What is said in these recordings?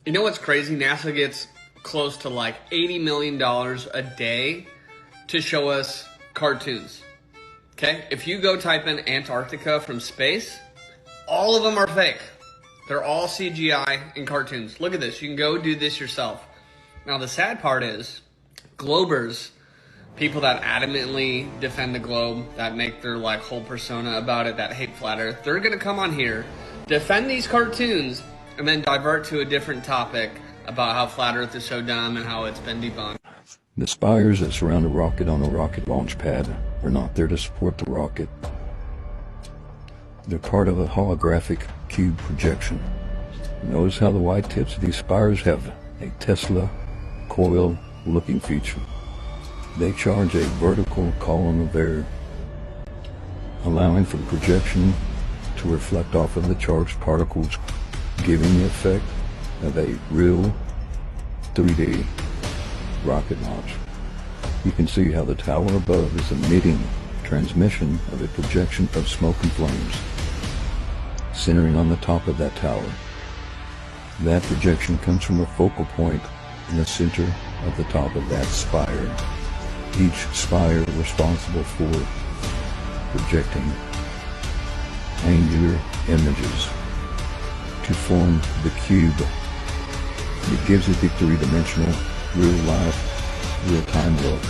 You know what's crazy? NASA gets close to like $80 million a day to show us cartoons. Okay? If you go type in Antarctica from space, all of them are fake. They're all CGI and cartoons. Look at this. You can go do this yourself. Now, the sad part is, Globers, people that adamantly defend the globe, that make their like whole persona about it, that hate flat Earth, they're gonna come on here, defend these cartoons, and then divert to a different topic about how flat Earth is so dumb and how it's been debunked. The spires that surround a rocket on a rocket launch pad are not there to support the rocket. They're part of a holographic cube projection. Notice how the white tips of these spires have a Tesla coil looking feature. They charge a vertical column of air, allowing for projection to reflect off of the charged particles, giving the effect of a real 3D rocket launch. You can see how the tower above is emitting transmission of a projection of smoke and flames, centering on the top of that tower. That projection comes from a focal point in the center of the top of that spire. Each spire responsible for projecting angular images to form the cube. It gives it the three-dimensional, real-life, real-time look.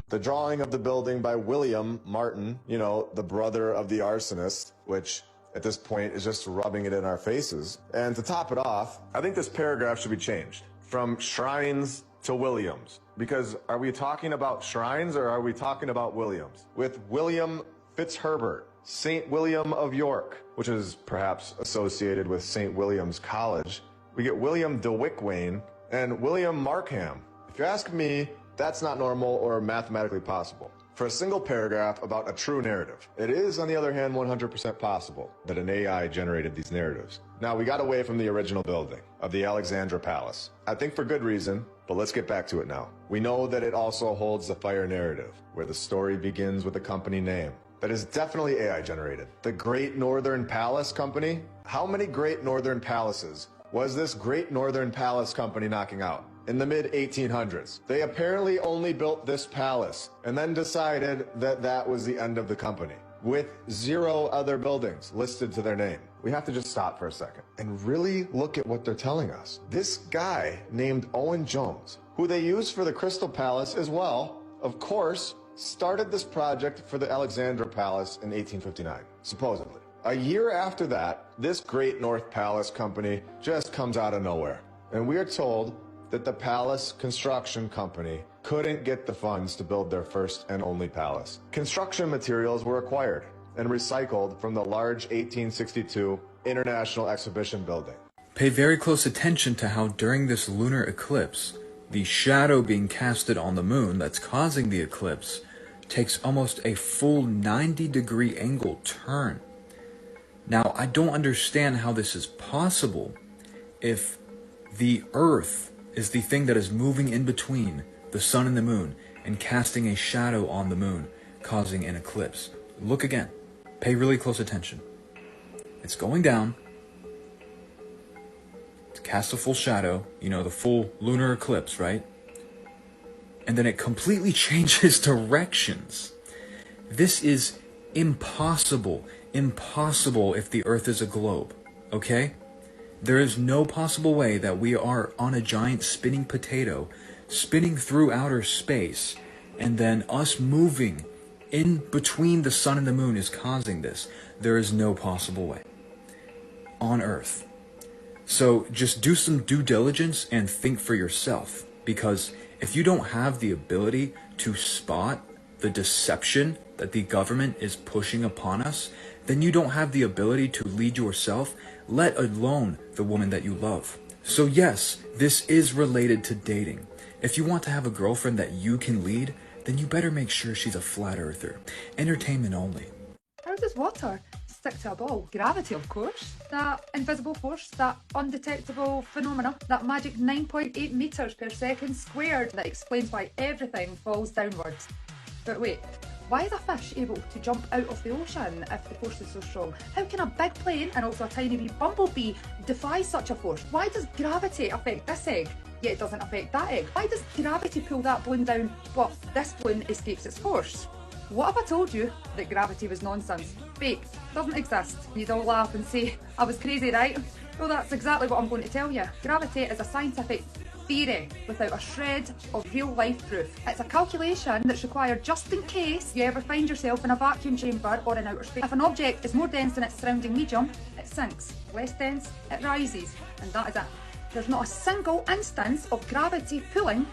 The drawing of the building by William Martin, you know, the brother of the arsonist, which at this point is just rubbing it in our faces. And to top it off, I think this paragraph should be changed from shrines to Williams. Because are we talking about shrines or are we talking about Williams? With William Fitzherbert, St. William of York, which is perhaps associated with St. William's College, we get William de Wickwayne and William Markham. If you ask me, that's not normal or mathematically possible. For a single paragraph about a true narrative. It is, on the other hand, 100% possible that an AI generated these narratives. Now, we got away from the original building of the Alexandra Palace. I think for good reason, but let's get back to it now. We know that it also holds the fire narrative, where the story begins with a company name. That is definitely AI generated. The Great Northern Palace Company? How many Great Northern Palaces was this Great Northern Palace Company knocking out? In the mid-1800s. They apparently only built this palace and then decided that that was the end of the company, with 0 other buildings listed to their name. We have to just stop for a second and really look at what they're telling us. This guy named Owen Jones, who they used for the Crystal Palace as well, of course, started this project for the Alexandra Palace in 1859, supposedly. A year after that, this Great North Palace Company just comes out of nowhere. And we are told that the Palace Construction Company couldn't get the funds to build their first and only palace. Construction materials were acquired and recycled from the large 1862 International Exhibition Building. Pay very close attention to how during this lunar eclipse, the shadow being casted on the moon that's causing the eclipse takes almost a full 90-degree angle turn. Now, I don't understand how this is possible if the Earth is the thing that is moving in between the sun and the moon and casting a shadow on the moon, causing an eclipse. Look again. Pay really close attention. It's going down. It casts a full shadow, you know, the full lunar eclipse, right? And then it completely changes directions. This is impossible. Impossible if the Earth is a globe, okay? There is no possible way that we are on a giant spinning potato, spinning through outer space, and then us moving in between the sun and the moon is causing this. There is no possible way on Earth. So just do some due diligence and think for yourself, because if you don't have the ability to spot the deception that the government is pushing upon us, then you don't have the ability to lead yourself, let alone the woman that you love. So yes, this is related to dating. If you want to have a girlfriend that you can lead, then you better make sure she's a flat earther. Entertainment only. How does water stick to a ball? Gravity, of course. That invisible force, that undetectable phenomena, that magic 9.8 meters per second squared that explains why everything falls downwards. But wait, Why is a fish able to jump out of the ocean if the force is so strong? How can a big plane and also a tiny wee bumblebee defy such a force? Why does gravity affect this egg, yet it doesn't affect that egg? Why does gravity pull that balloon down, but this balloon escapes its force? What if I told you that gravity was nonsense? Fake, doesn't exist. You'd all laugh and say, I was crazy, right? Well, that's exactly what I'm going to tell you. Gravity is a scientific theory without a shred of real life proof. It's a calculation that's required just in case you ever find yourself in a vacuum chamber or in outer space. If an object is more dense than its surrounding medium, it sinks. Less dense, it rises. And that is it. There's not a single instance of gravity pulling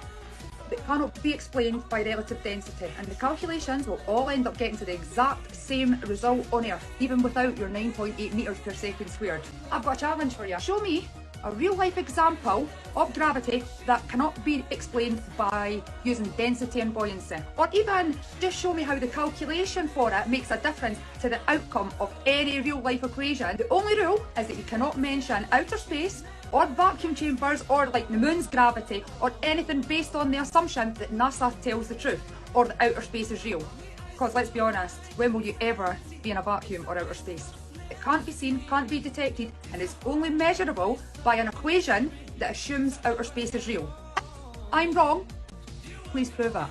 that cannot be explained by relative density, and the calculations will all end up getting to the exact same result on Earth, even without your 9.8 metres per second squared. I've got a challenge for you. Show me a real life example of gravity that cannot be explained by using density and buoyancy, or even just show me how the calculation for it makes a difference to the outcome of any real life equation. The only rule is that you cannot mention outer space or vacuum chambers or like the moon's gravity or anything based on the assumption that NASA tells the truth or that outer space is real. Because let's be honest, when will you ever be in a vacuum or outer space? It can't be seen, can't be detected, and is only measurable by an equation that assumes outer space is real. I'm wrong. Please prove that.